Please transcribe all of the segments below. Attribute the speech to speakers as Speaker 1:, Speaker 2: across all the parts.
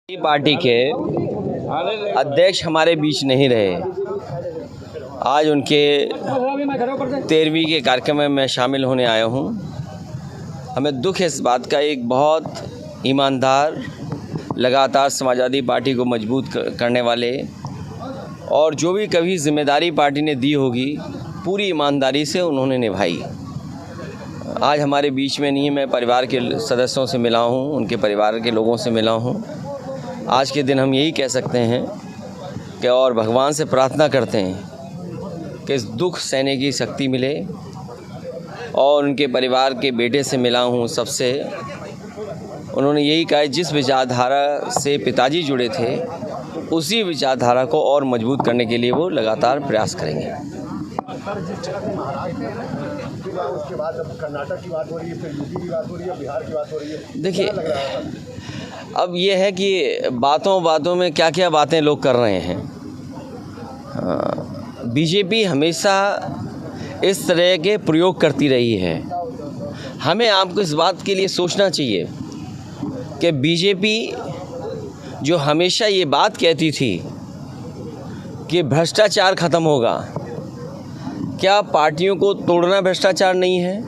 Speaker 1: Party के अध्यक्ष हमारे बीच नहीं रहे। आज उनके 13वीं के कार्यक्रम में मैं शामिल होने आया हूं। हमें दुख है इस बात का। एक बहुत ईमानदार, लगातार समाजवादी पार्टी को मजबूत करने वाले और जो भी कभी जिम्मेदारी पार्टी ने दी होगी पूरी ईमानदारी से उन्होंने निभाई। आज हमारे बीच में नहीं है। मैं परिवार के सदस्यों से मिला हूं, उनके परिवार के लोगों से मिला हूं। आज के दिन हम यही कह सकते हैं कि और भगवान से प्रार्थना करते हैं कि इस दुख सहने की शक्ति मिले। और उनके परिवार के बेटे से मिला हूँ सबसे, उन्होंने यही कहा जिस विचारधारा से पिताजी जुड़े थे उसी विचारधारा को और मजबूत करने के लिए वो लगातार प्रयास करेंगे।
Speaker 2: उसके बाद अब कर्नाटक की बात हो रही है, फिर यूपी की बात हो रही है, बिहार की बात हो रही है।
Speaker 1: देखिए, अब ये है कि बातों में क्या क्या बातें लोग कर रहे हैं। बीजेपी हमेशा इस तरह के प्रयोग करती रही है। हमें आपको इस बात के लिए सोचना चाहिए कि बीजेपी जो हमेशा ये बात कहती थी कि भ्रष्टाचार ख़त्म होगा, क्या पार्टियों को तोड़ना भ्रष्टाचार नहीं है?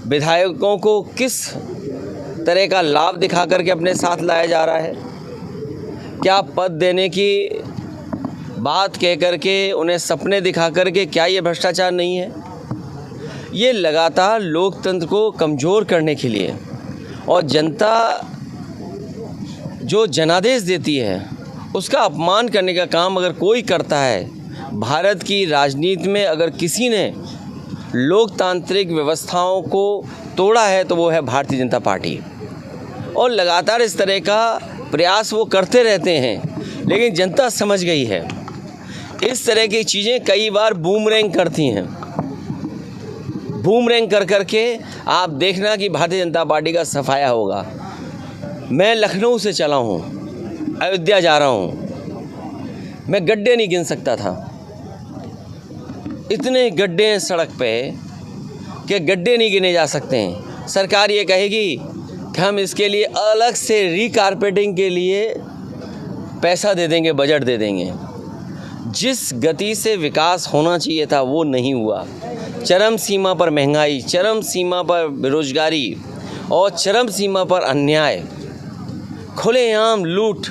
Speaker 1: विधायकों को किस तरह का लाभ दिखा करके अपने साथ लाया जा रहा है? क्या पद देने की बात कह करके उन्हें सपने दिखा करके क्या ये भ्रष्टाचार नहीं है? ये लगातार लोकतंत्र को कमज़ोर करने के लिए और जनता जो जनादेश देती है उसका अपमान करने का काम अगर कोई करता है, भारत की राजनीति में अगर किसी ने लोकतांत्रिक व्यवस्थाओं को तोड़ा है तो वो है भारतीय जनता पार्टी। और लगातार इस तरह का प्रयास वो करते रहते हैं, लेकिन जनता समझ गई है इस तरह की चीज़ें कई बार बूमरैंग करती हैं। बूमरैंग कर करके आप देखना कि भारतीय जनता पार्टी का सफाया होगा। मैं लखनऊ से चला हूँ, अयोध्या जा रहा हूँ, मैं गड्ढे नहीं गिन सकता था। इतने गड्ढे हैं सड़क पे कि गड्ढे नहीं गिने जा सकते हैं। सरकार ये कहेगी कि हम इसके लिए अलग से रीकारपेटिंग के लिए पैसा दे देंगे, बजट दे देंगे। जिस गति से विकास होना चाहिए था वो नहीं हुआ। चरम सीमा पर महंगाई, चरम सीमा पर बेरोजगारी और चरम सीमा पर अन्याय, खुलेआम लूट।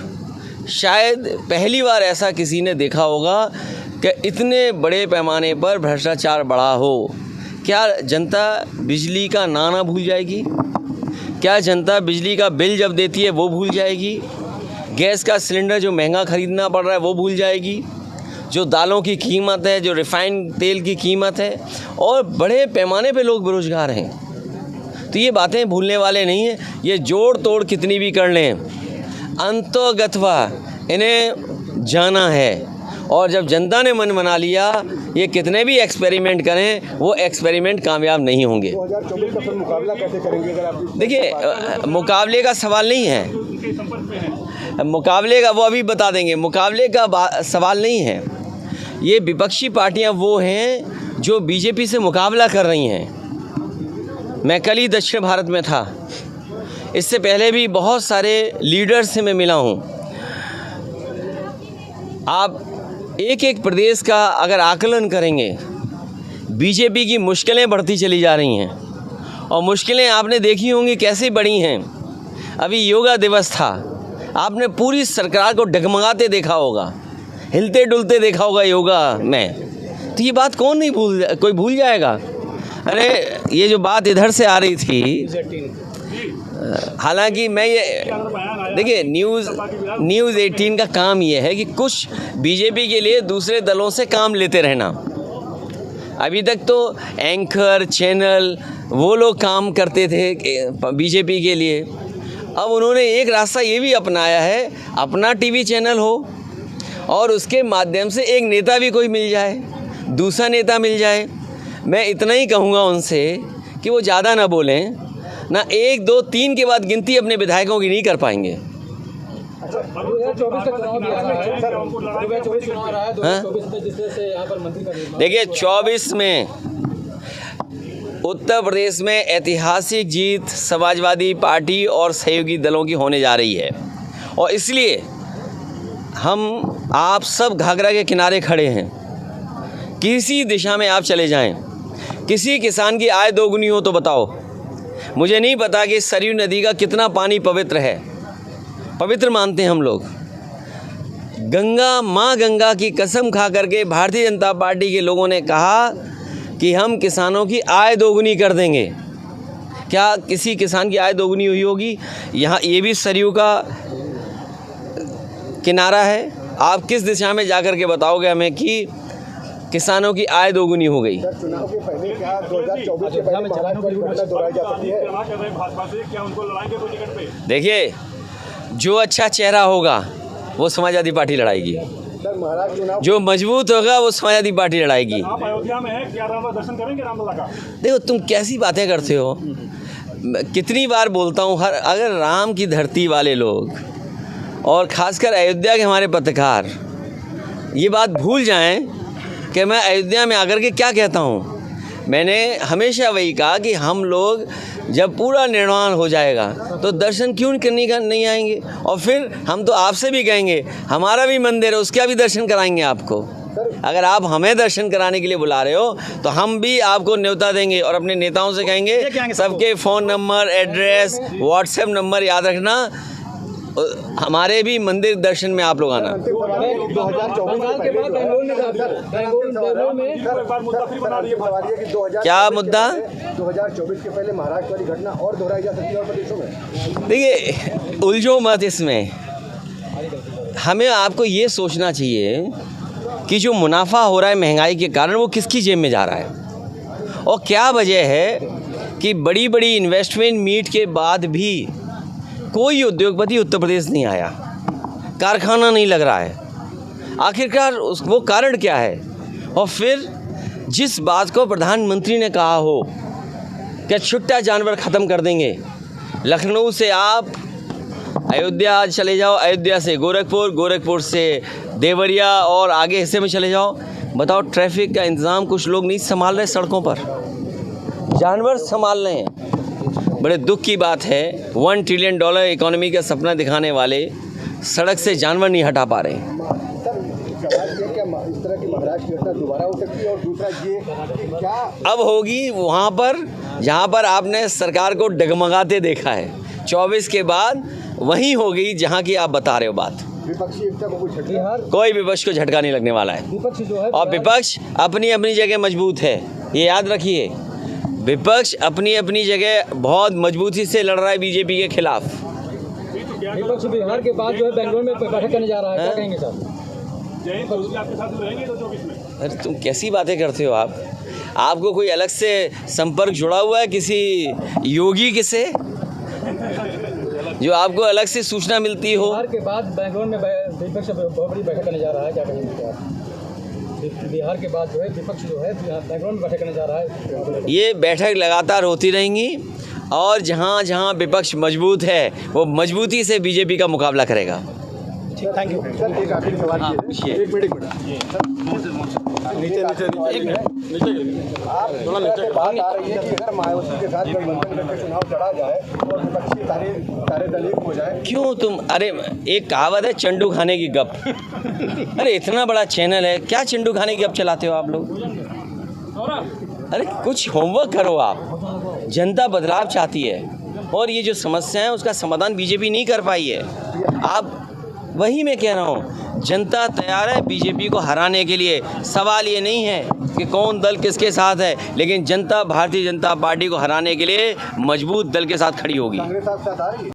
Speaker 1: शायद पहली बार ऐसा किसी ने देखा होगा कि इतने बड़े पैमाने पर भ्रष्टाचार बढ़ा हो। क्या जनता बिजली का नाना भूल जाएगी? क्या जनता बिजली का बिल जब देती है वो भूल जाएगी? गैस का सिलेंडर जो महंगा ख़रीदना पड़ रहा है वो भूल जाएगी? जो दालों की कीमत है, जो रिफाइंड तेल की कीमत है, और बड़े पैमाने पे लोग बेरोज़गार हैं। तो ये बातें भूलने वाले नहीं हैं। ये जोड़ तोड़ कितनी भी कर लें, अंतोगत्वा इन्हें जाना है। और जब जनता ने मन बना लिया, ये कितने भी एक्सपेरिमेंट करें वो एक्सपेरिमेंट कामयाब नहीं होंगे।
Speaker 2: 2024 का फिर मुकाबला कैसे करेंगे? अगर आप
Speaker 1: देखिए, मुकाबले का सवाल नहीं है। मुकाबले का वो अभी बता देंगे। मुकाबले का सवाल नहीं है। ये विपक्षी पार्टियां वो हैं जो बीजेपी से मुकाबला कर रही हैं। मैं कल ही दक्षिण भारत में था। इससे पहले भी बहुत सारे लीडर्स से मैं मिला हूँ। आप एक एक प्रदेश का अगर आकलन करेंगे, बीजेपी की मुश्किलें बढ़ती चली जा रही हैं। और मुश्किलें आपने देखी होंगी कैसे बढ़ी हैं। अभी योगा दिवस था, आपने पूरी सरकार को डगमगाते देखा होगा, हिलते डुलते देखा होगा योगा में। तो ये बात कौन नहीं कोई भूल जाएगा? अरे ये जो बात इधर से आ रही थी, हालांकि मैं ये देखिए, न्यूज़ 18 का काम ये है कि कुछ बीजेपी के लिए दूसरे दलों से काम लेते रहना। अभी तक तो एंकर चैनल वो लोग काम करते थे बीजेपी के लिए। अब उन्होंने एक रास्ता ये भी अपनाया है, अपना टीवी चैनल हो और उसके माध्यम से एक नेता भी कोई मिल जाए, दूसरा नेता मिल जाए। मैं इतना ही कहूँगा उनसे कि वो ज़्यादा ना बोलें, ना 1, 2, 3 के बाद गिनती अपने विधायकों की नहीं कर पाएंगे।
Speaker 2: 2024 का चुनाव दिया है सर, 2024 चुनाव रहा है, 2024 में जिस तरह से यहाँ पर मंत्री का
Speaker 1: देखिए, 24 में उत्तर प्रदेश में ऐतिहासिक जीत समाजवादी पार्टी और सहयोगी दलों की होने जा रही है। और इसलिए हम आप सब घाघरा के किनारे खड़े हैं। किसी दिशा में आप चले जाएं, किसी किसान की आय दोगुनी हो तो बताओ। मुझे नहीं पता कि सरयू नदी का कितना पानी पवित्र है, पवित्र मानते हैं हम लोग। गंगा, माँ गंगा की कसम खा करके भारतीय जनता पार्टी के लोगों ने कहा कि हम किसानों की आय दोगुनी कर देंगे। क्या किसी किसान की आय दोगुनी हुई होगी? यहाँ ये भी सरयू का किनारा है। आप किस दिशा में जाकर के बताओगे हमें कि किसानों की आय दोगुनी हो गई?
Speaker 2: सर, चुनाव के पहले क्या 2024 के पहले महाराष्ट्र की घटना दोहराई जा सकती है?
Speaker 1: देखिए, जो अच्छा चेहरा होगा वो समाजवादी पार्टी लड़ाएगी।
Speaker 2: सर, महाराष्ट्र चुनाव
Speaker 1: जो मजबूत होगा वो समाजवादी पार्टी लड़ाएगी।
Speaker 3: आप अयोध्या में हैं, क्या राम दर्शन करेंगे रामलला का?
Speaker 1: देखो, तुम कैसी बातें करते हो। कितनी बार बोलता हूँ, अगर राम की धरती वाले लोग और ख़ासकर अयोध्या के हमारे पत्रकार ये बात भूल जाएं कि मैं अयोध्या में आकर के क्या कहता हूँ। मैंने हमेशा वही कहा कि हम लोग जब पूरा निर्माण हो जाएगा तो दर्शन क्यों करने का नहीं आएंगे, और फिर हम तो आपसे भी कहेंगे हमारा भी मंदिर है, उसका भी दर्शन कराएंगे आपको। अगर आप हमें दर्शन कराने के लिए बुला रहे हो तो हम भी आपको न्योता देंगे और अपने नेताओं से कहेंगे सबके phone number, address, WhatsApp number याद रखना, हमारे भी मंदिर दर्शन में आप लोग आना।
Speaker 2: 2024 के पहले
Speaker 1: क्या मुद्दा?
Speaker 2: 2024 के पहले महाराष्ट्र वाली घटना और दोहराई जा सकती है और प्रदेशों में?
Speaker 1: देखिए, उलझो मत इसमें। हमें आपको ये सोचना चाहिए कि जो मुनाफा हो रहा है महंगाई के कारण वो किसकी जेब में जा रहा है, और क्या वजह है कि बड़ी बड़ी इन्वेस्टमेंट मीट के बाद भी कोई उद्योगपति उत्तर प्रदेश नहीं आया, कारखाना नहीं लग रहा है। आखिरकार वो कारण क्या है? और फिर जिस बात को प्रधानमंत्री ने कहा हो कि छुट्टा जानवर ख़त्म कर देंगे, लखनऊ से आप अयोध्या चले जाओ, अयोध्या से गोरखपुर, गोरखपुर से देवरिया और आगे हिस्से में चले जाओ, बताओ ट्रैफिक का इंतज़ाम कुछ लोग नहीं संभाल रहे, सड़कों पर जानवर संभाल रहे हैं। बड़े दुख की बात है, $1 ट्रिलियन इकोनॉमी का सपना दिखाने वाले सड़क से जानवर नहीं हटा पा रहे हैं।
Speaker 2: सर, सवाल ये क्या इस तरह की महाराष्ट्र की घटना दोबारा हो सकती है? और दूसरा ये कि क्या
Speaker 1: अब होगी वहाँ पर जहाँ पर आपने सरकार को डगमगाते देखा है। 24 के बाद वहीं होगी जहाँ की आप बता रहे हो बात।
Speaker 2: विपक्षी एकता को कुछ झटका?
Speaker 1: कोई विपक्ष को झटका नहीं लगने वाला है।
Speaker 2: विपक्ष जो है
Speaker 1: और विपक्ष अपनी अपनी जगह मजबूत है, ये याद रखिए। विपक्ष अपनी अपनी जगह बहुत मजबूती से लड़ रहा है बीजेपी के खिलाफ।
Speaker 4: विपक्ष बिहार के बाद जो है बेंगलोर में बैठक करने जा रहा है, क्या कहेंगे सर?
Speaker 3: आपके साथ रहेंगे तो 24 में?
Speaker 1: अरे तुम कैसी बातें करते हो आप? आपको कोई अलग से संपर्क जुड़ा हुआ है किसी योगी के से, जो आपको अलग से सूचना मिलती हो?
Speaker 4: बिहार के बाद बेंगलोर में विपक्ष बहुत बड़ी बैठक करने जा रहा है, क्या कहेंगे आप? बिहार के बाद जो है विपक्ष जो है बेंगलोर में बैठक करने जा रहा है।
Speaker 1: ये बैठक लगातार होती रहेंगी और जहाँ जहाँ विपक्ष मजबूत है वो मजबूती से बीजेपी का मुकाबला करेगा।
Speaker 2: Thank you. सर, एक आखिरी सवाल ये है। एक मिनट आप से बात आ रही है कि अगर मायावती के साथ गठबंधन करके चुनाव लड़ा जाए और विपक्षी सारे दल एक हो जाए,
Speaker 1: क्यों तुम, अरे एक कहावत है चंडू खाने की गप। अरे इतना बड़ा चैनल है, क्या चंडू खाने की गप चलाते हो आप लोग? अरे कुछ होमवर्क करो आप। जनता बदलाव चाहती है और ये जो समस्या है उसका समाधान बीजेपी नहीं कर पाई है। आप वही मैं कह रहा हूँ, जनता तैयार है बीजेपी को हराने के लिए। सवाल ये नहीं है कि कौन दल किसके साथ है, लेकिन जनता भारतीय जनता पार्टी को हराने के लिए मजबूत दल के साथ खड़ी होगी।
Speaker 2: कांग्रेस साथ आ रही है।